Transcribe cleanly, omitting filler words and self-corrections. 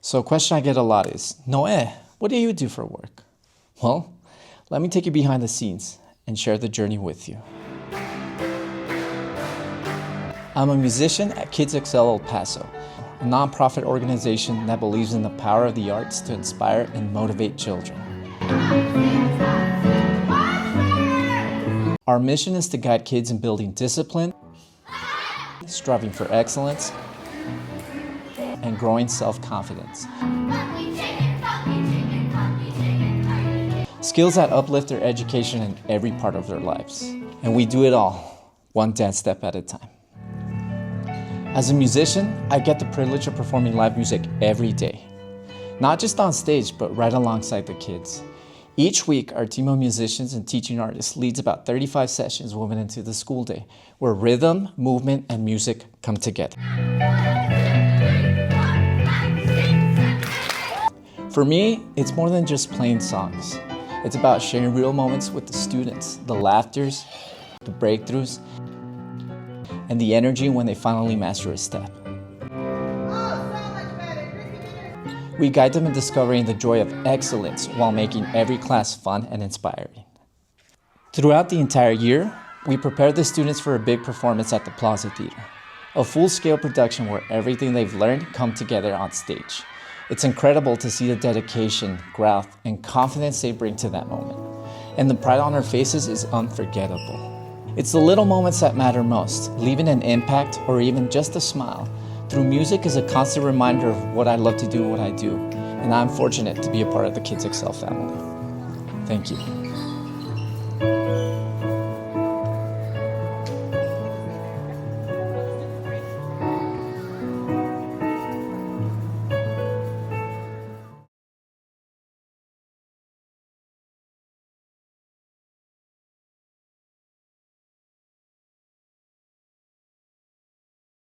So a question I get a lot is, Noé, what do you do for work? Well, let me take you behind the scenes and share the journey with you. I'm a musician at Kids Excel El Paso, a nonprofit organization that believes in the power of the arts to inspire and motivate children. Our mission is to guide kids in building discipline, striving for excellence, and growing self-confidence. Skills that uplift their education in every part of their lives. And we do it all, one dance step at a time. As a musician, I get the privilege of performing live music every day. Not just on stage, but right alongside the kids. Each week, our team of musicians and teaching artists leads about 35 sessions woven into the school day, where rhythm, movement, and music come together. For me, it's more than just playing songs. It's about sharing real moments with the students, the laughters, the breakthroughs, and the energy when they finally master a step. We guide them in discovering the joy of excellence while making every class fun and inspiring. Throughout the entire year, we prepare the students for a big performance at the Plaza Theater, a full-scale production where everything they've learned come together on stage. It's incredible to see the dedication, growth, and confidence they bring to that moment. And the pride on their faces is unforgettable. It's the little moments that matter most, leaving an impact or even just a smile. Through music is a constant reminder of what I love to do and what I do. And I'm fortunate to be a part of the Kids Excel family. Thank you.